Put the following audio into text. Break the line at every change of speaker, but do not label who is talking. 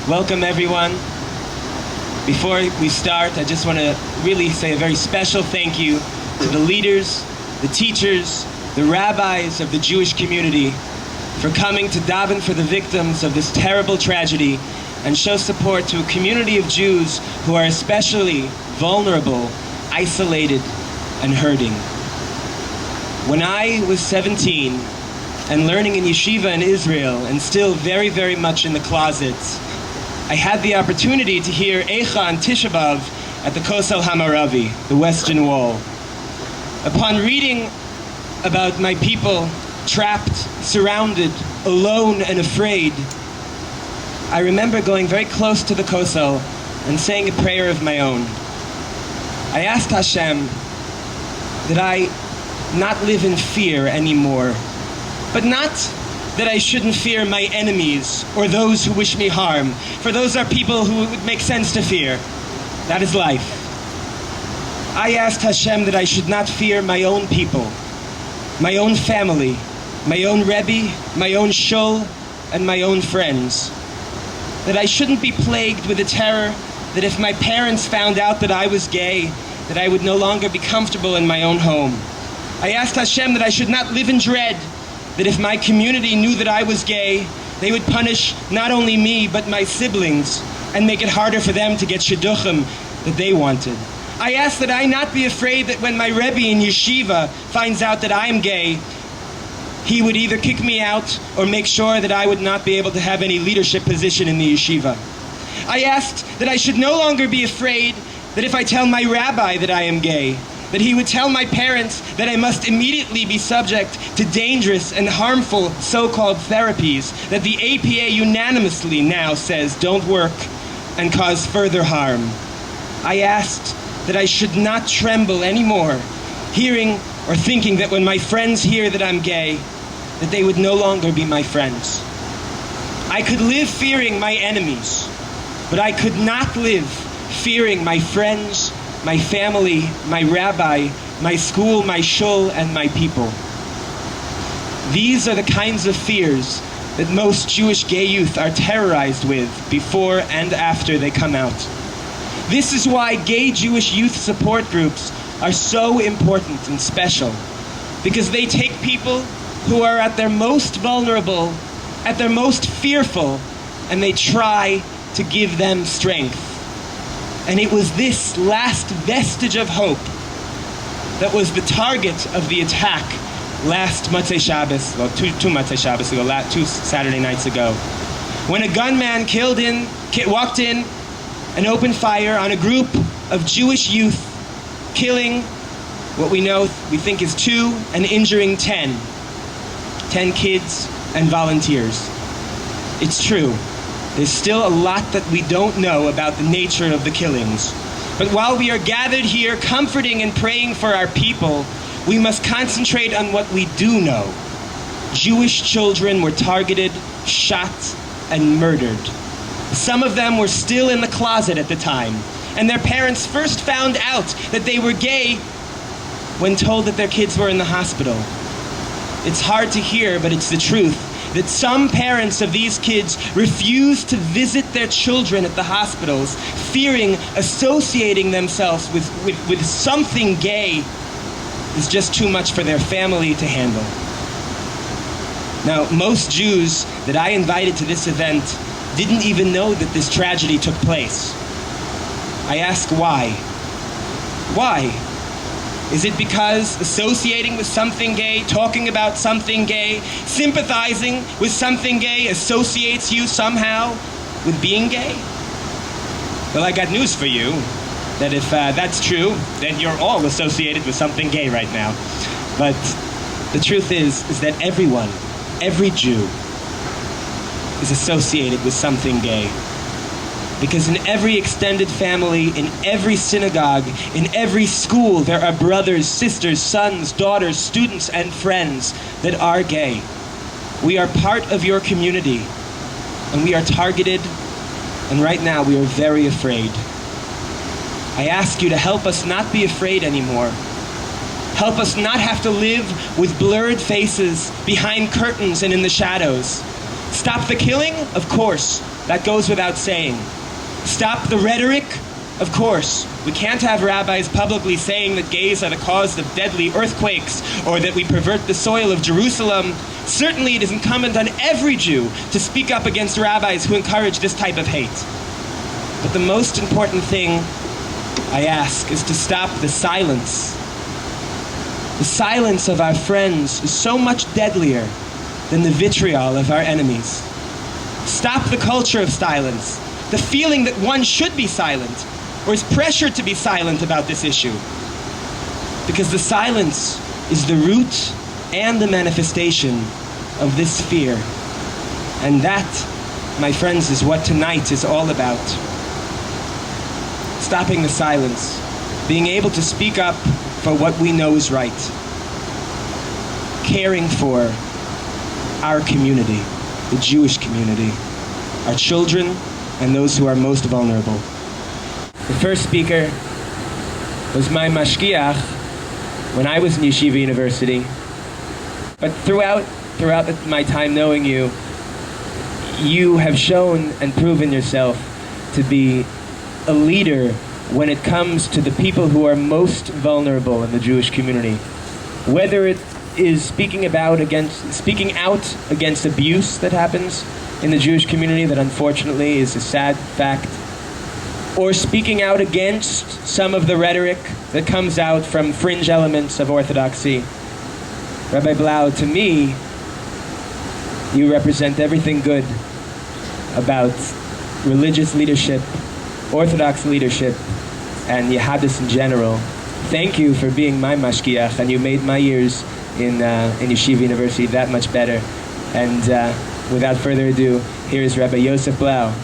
Welcome, everyone. Before we start, I just want to really say a very special thank you to the leaders, the teachers, the rabbis of the Jewish community for coming to daven for the victims of this terrible tragedy and show support to a community of Jews who are especially vulnerable, isolated, and hurting. When I was 17 and learning in Yeshiva in Israel and still very, very much in the closets, I had the opportunity to hear Eicha on Tisha B'Av at the Kosel Hamaravi, the Western Wall. Upon reading about my people trapped, surrounded, alone, and afraid, I remember going very close to the Kosel and saying a prayer of my own. I asked Hashem that I not live in fear anymore, but not that I shouldn't fear my enemies or those who wish me harm, for those are people who it would make sense to fear. That is life. I asked Hashem that I should not fear my own people, my own family, my own Rabbi, my own shul, and my own friends. That I shouldn't be plagued with the terror that if my parents found out that I was gay, that I would no longer be comfortable in my own home. I asked Hashem that I should not live in dread, that if my community knew that I was gay, they would punish not only me, but my siblings, and make it harder for them to get shidduchim that they wanted. I asked that I not be afraid that when my Rabbi in Yeshiva finds out that I am gay, he would either kick me out or make sure that I would not be able to have any leadership position in the Yeshiva. I asked that I should no longer be afraid that if I tell my Rabbi that I am gay, that he would tell my parents that I must immediately be subject to dangerous and harmful so-called therapies that the APA unanimously now says don't work and cause further harm. I asked that I should not tremble anymore, hearing or thinking that when my friends hear that I'm gay, that they would no longer be my friends. I could live fearing my enemies, but I could not live fearing my friends, my family, my rabbi, my school, my shul, and my people. These are the kinds of fears that most Jewish gay youth are terrorized with before and after they come out. This is why gay Jewish youth support groups are so important and special, because they take people who are at their most vulnerable, at their most fearful, and they try to give them strength. And it was this last vestige of hope that was the target of the attack last Motzei Shabbos, well, two Motzei Shabbos ago, 2 Saturday nights ago, when a gunman walked in and opened fire on a group of Jewish youth, killing what we think is 2 and injuring 10 kids and volunteers. It's true. There's still a lot that we don't know about the nature of the killings. But while we are gathered here comforting and praying for our people, we must concentrate on what we do know. Jewish children were targeted, shot, and murdered. Some of them were still in the closet at the time, and their parents first found out that they were gay when told that their kids were in the hospital. It's hard to hear, but it's the truth, that some parents of these kids refuse to visit their children at the hospitals, fearing associating themselves with something gay is just too much for their family to handle. Now, most Jews that I invited to this event didn't even know that this tragedy took place. I ask why? Why? Is it because associating with something gay, talking about something gay, sympathizing with something gay associates you somehow with being gay? Well, I got news for you, that if that's true, then you're all associated with something gay right now. But the truth is that everyone, every Jew, is associated with something gay. Because in every extended family, in every synagogue, in every school, there are brothers, sisters, sons, daughters, students, and friends that are gay. We are part of your community, and we are targeted, and right now we are very afraid. I ask you to help us not be afraid anymore. Help us not have to live with blurred faces behind curtains and in the shadows. Stop the killing? Of course. That goes without saying. Stop the rhetoric? Of course. We can't have rabbis publicly saying that gays are the cause of deadly earthquakes or that we pervert the soil of Jerusalem. Certainly it is incumbent on every Jew to speak up against rabbis who encourage this type of hate. But the most important thing, I ask, is to stop the silence. The silence of our friends is so much deadlier than the vitriol of our enemies. Stop the culture of silence, the feeling that one should be silent, or is pressured to be silent about this issue. Because the silence is the root and the manifestation of this fear. And that, my friends, is what tonight is all about. Stopping the silence, being able to speak up for what we know is right. Caring for our community, the Jewish community, our children, and those who are most vulnerable. The first speaker was my Mashgiach when I was in Yeshiva University. But throughout my time knowing you, you have shown and proven yourself to be a leader when it comes to the people who are most vulnerable in the Jewish community. Whether it is speaking out against abuse that happens in the Jewish community, that unfortunately is a sad fact, or speaking out against some of the rhetoric that comes out from fringe elements of Orthodoxy. Rabbi Blau, to me, you represent everything good about religious leadership, Orthodox leadership, and Yehadis in general. Thank you for being my Mashgiach, and you made my years in Yeshiva University that much better. And without further ado, here is Rabbi Yosef Blau.